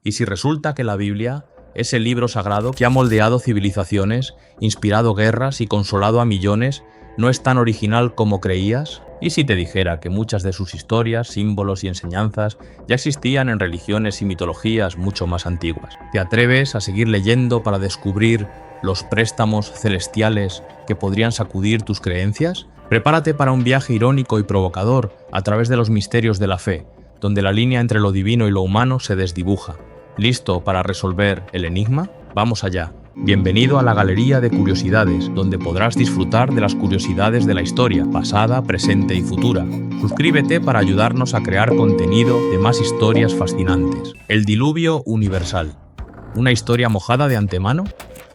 ¿Y si resulta que la Biblia es el libro sagrado que ha moldeado civilizaciones, inspirado guerras y consolado a millones, no es tan original como creías? ¿Y si te dijera que muchas de sus historias, símbolos y enseñanzas ya existían en religiones y mitologías mucho más antiguas? ¿Te atreves a seguir leyendo para descubrir los préstamos celestiales que podrían sacudir tus creencias? Prepárate para un viaje irónico y provocador a través de los misterios de la fe, donde la línea entre lo divino y lo humano se desdibuja. ¿Listo para resolver el enigma? ¡Vamos allá! Bienvenido a la Galería de Curiosidades, donde podrás disfrutar de las curiosidades de la historia, pasada, presente y futura. Suscríbete para ayudarnos a crear contenido de más historias fascinantes. El diluvio universal. ¿Una historia mojada de antemano?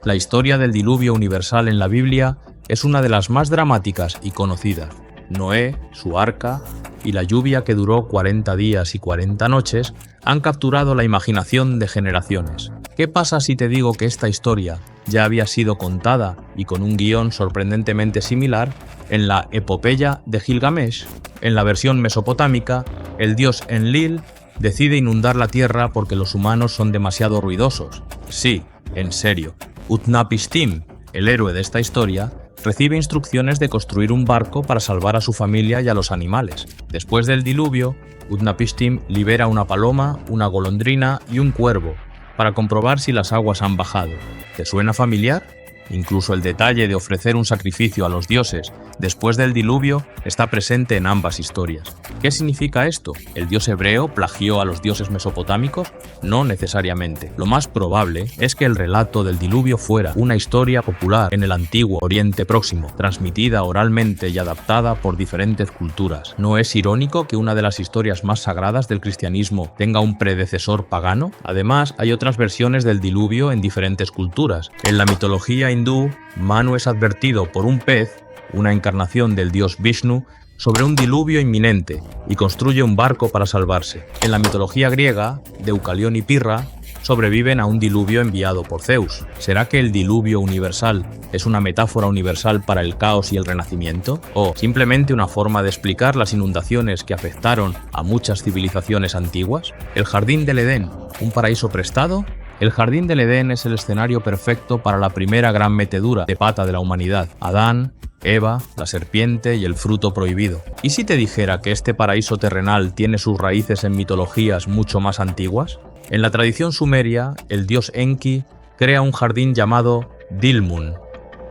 La historia del diluvio universal en la Biblia es una de las más dramáticas y conocidas. Noé, su arca y la lluvia que duró 40 días y 40 noches han capturado la imaginación de generaciones. ¿Qué pasa si te digo que esta historia ya había sido contada y con un guión sorprendentemente similar en la epopeya de Gilgamesh? En la versión mesopotámica, el dios Enlil decide inundar la tierra porque los humanos son demasiado ruidosos. Sí, en serio. Utnapishtim, el héroe de esta historia, recibe instrucciones de construir un barco para salvar a su familia y a los animales. Después del diluvio, Utnapishtim libera una paloma, una golondrina y un cuervo para comprobar si las aguas han bajado. ¿Te suena familiar? Incluso el detalle de ofrecer un sacrificio a los dioses después del diluvio está presente en ambas historias. ¿Qué significa esto? ¿El dios hebreo plagió a los dioses mesopotámicos? No necesariamente. Lo más probable es que el relato del diluvio fuera una historia popular en el antiguo Oriente Próximo, transmitida oralmente y adaptada por diferentes culturas. ¿No es irónico que una de las historias más sagradas del cristianismo tenga un predecesor pagano? Además, hay otras versiones del diluvio en diferentes culturas. En la mitología hindú, Manu es advertido por un pez, una encarnación del dios Vishnu, sobre un diluvio inminente y construye un barco para salvarse. En la mitología griega, Deucalión y Pirra sobreviven a un diluvio enviado por Zeus. ¿Será que el diluvio universal es una metáfora universal para el caos y el renacimiento? ¿O simplemente una forma de explicar las inundaciones que afectaron a muchas civilizaciones antiguas? ¿El jardín del Edén, un paraíso prestado? El jardín del Edén es el escenario perfecto para la primera gran metedura de pata de la humanidad. Adán, Eva, la serpiente y el fruto prohibido. ¿Y si te dijera que este paraíso terrenal tiene sus raíces en mitologías mucho más antiguas? En la tradición sumeria, el dios Enki crea un jardín llamado Dilmun,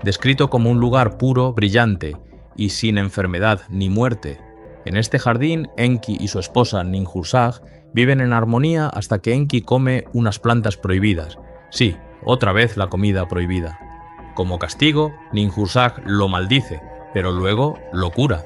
descrito como un lugar puro, brillante y sin enfermedad ni muerte. En este jardín, Enki y su esposa Ninhursag viven en armonía hasta que Enki come unas plantas prohibidas. Sí, otra vez la comida prohibida. Como castigo, Ninhursag lo maldice, pero luego lo cura.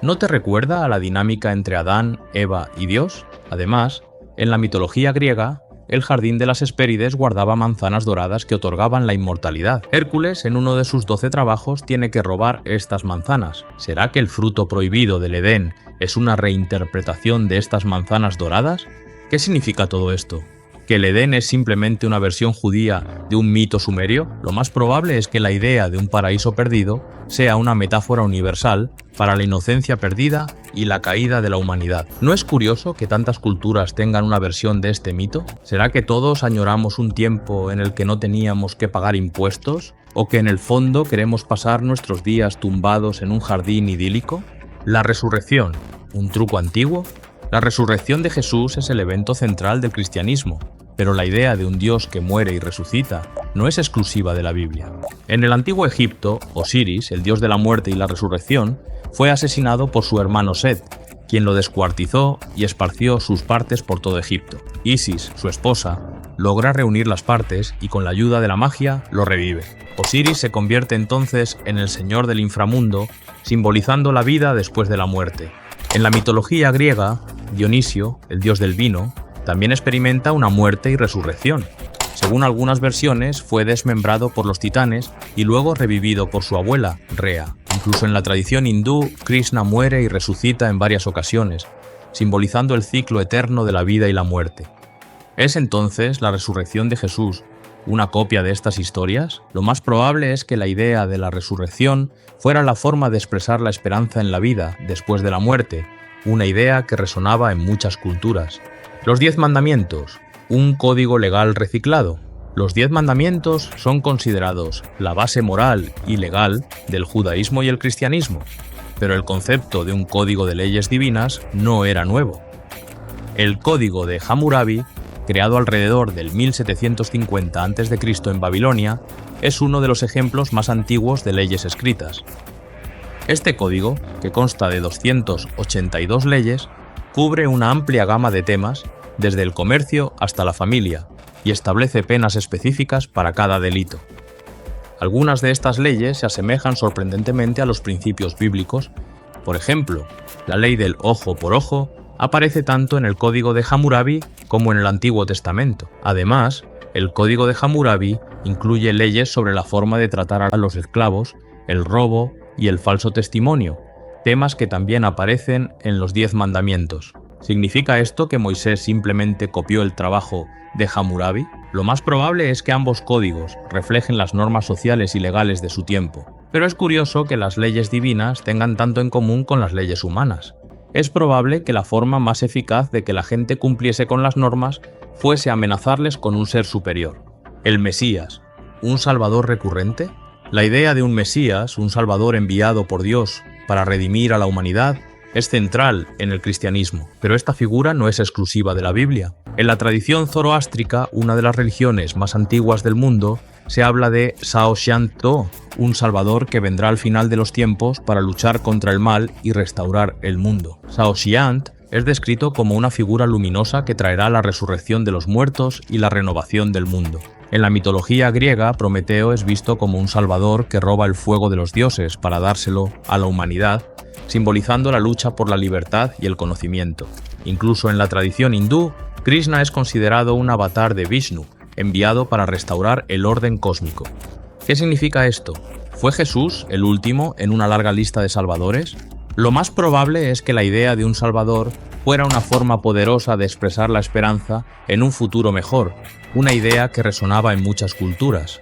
¿No te recuerda a la dinámica entre Adán, Eva y Dios? Además, en la mitología griega, el jardín de las Hespérides guardaba manzanas doradas que otorgaban la inmortalidad. Hércules, en uno de sus 12 trabajos, tiene que robar estas manzanas. ¿Será que el fruto prohibido del Edén es una reinterpretación de estas manzanas doradas? ¿Qué significa todo esto? ¿Que el Edén es simplemente una versión judía de un mito sumerio? Lo más probable es que la idea de un paraíso perdido sea una metáfora universal para la inocencia perdida y la caída de la humanidad. ¿No es curioso que tantas culturas tengan una versión de este mito? ¿Será que todos añoramos un tiempo en el que no teníamos que pagar impuestos? ¿O que en el fondo queremos pasar nuestros días tumbados en un jardín idílico? La resurrección, ¿un truco antiguo? La resurrección de Jesús es el evento central del cristianismo, pero la idea de un Dios que muere y resucita no es exclusiva de la Biblia. En el antiguo Egipto, Osiris, el dios de la muerte y la resurrección, fue asesinado por su hermano Set, quien lo descuartizó y esparció sus partes por todo Egipto. Isis, su esposa, logra reunir las partes y con la ayuda de la magia lo revive. Osiris se convierte entonces en el señor del inframundo, simbolizando la vida después de la muerte. En la mitología griega, Dionisio, el dios del vino, también experimenta una muerte y resurrección. Según algunas versiones, fue desmembrado por los titanes y luego revivido por su abuela, Rea. Incluso en la tradición hindú, Krishna muere y resucita en varias ocasiones, simbolizando el ciclo eterno de la vida y la muerte. ¿Es entonces la resurrección de Jesús una copia de estas historias? Lo más probable es que la idea de la resurrección fuera la forma de expresar la esperanza en la vida después de la muerte, una idea que resonaba en muchas culturas. Los 10 mandamientos, un código legal reciclado. Los 10 mandamientos son considerados la base moral y legal del judaísmo y el cristianismo, pero el concepto de un código de leyes divinas no era nuevo. El Código de Hammurabi, creado alrededor del 1750 a.C. en Babilonia, es uno de los ejemplos más antiguos de leyes escritas. Este código, que consta de 282 leyes, cubre una amplia gama de temas, desde el comercio hasta la familia, y establece penas específicas para cada delito. Algunas de estas leyes se asemejan sorprendentemente a los principios bíblicos. Por ejemplo, la ley del ojo por ojo aparece tanto en el Código de Hammurabi como en el Antiguo Testamento. Además, el Código de Hammurabi incluye leyes sobre la forma de tratar a los esclavos, el robo y el falso testimonio, temas que también aparecen en los 10 mandamientos. ¿Significa esto que Moisés simplemente copió el trabajo de Hammurabi? Lo más probable es que ambos códigos reflejen las normas sociales y legales de su tiempo, pero es curioso que las leyes divinas tengan tanto en común con las leyes humanas. Es probable que la forma más eficaz de que la gente cumpliese con las normas fuese amenazarles con un ser superior. El Mesías, ¿un salvador recurrente? La idea de un Mesías, un salvador enviado por Dios para redimir a la humanidad, es central en el cristianismo, pero esta figura no es exclusiva de la Biblia. En la tradición zoroástrica, una de las religiones más antiguas del mundo, se habla de Saoshyant-Do, un salvador que vendrá al final de los tiempos para luchar contra el mal y restaurar el mundo. Saoshyant es descrito como una figura luminosa que traerá la resurrección de los muertos y la renovación del mundo. En la mitología griega, Prometeo es visto como un salvador que roba el fuego de los dioses para dárselo a la humanidad, simbolizando la lucha por la libertad y el conocimiento. Incluso en la tradición hindú, Krishna es considerado un avatar de Vishnu, enviado para restaurar el orden cósmico. ¿Qué significa esto? ¿Fue Jesús el último en una larga lista de salvadores? Lo más probable es que la idea de un salvador fuera una forma poderosa de expresar la esperanza en un futuro mejor, una idea que resonaba en muchas culturas.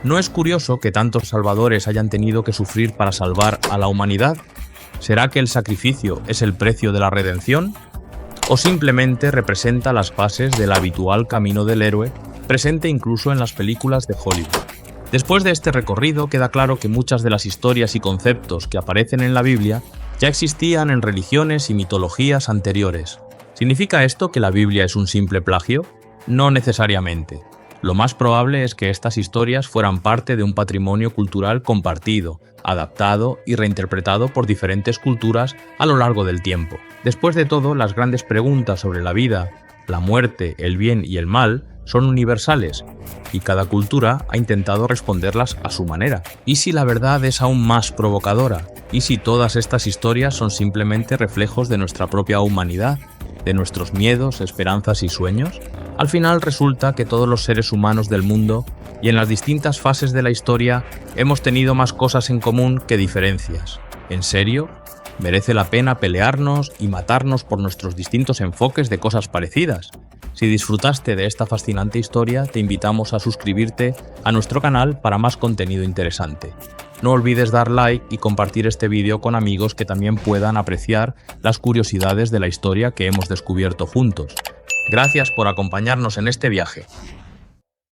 ¿No es curioso que tantos salvadores hayan tenido que sufrir para salvar a la humanidad? ¿Será que el sacrificio es el precio de la redención? ¿O simplemente representa las bases del habitual camino del héroe, presente incluso en las películas de Hollywood? Después de este recorrido, queda claro que muchas de las historias y conceptos que aparecen en la Biblia ya existían en religiones y mitologías anteriores. ¿Significa esto que la Biblia es un simple plagio? No necesariamente. Lo más probable es que estas historias fueran parte de un patrimonio cultural compartido, adaptado y reinterpretado por diferentes culturas a lo largo del tiempo. Después de todo, las grandes preguntas sobre la vida, la muerte, el bien y el mal son universales, y cada cultura ha intentado responderlas a su manera. ¿Y si la verdad es aún más provocadora? ¿Y si todas estas historias son simplemente reflejos de nuestra propia humanidad, de nuestros miedos, esperanzas y sueños? Al final resulta que todos los seres humanos del mundo y en las distintas fases de la historia hemos tenido más cosas en común que diferencias. ¿En serio? ¿Merece la pena pelearnos y matarnos por nuestros distintos enfoques de cosas parecidas? Si disfrutaste de esta fascinante historia, te invitamos a suscribirte a nuestro canal para más contenido interesante. No olvides dar like y compartir este vídeo con amigos que también puedan apreciar las curiosidades de la historia que hemos descubierto juntos. Gracias por acompañarnos en este viaje.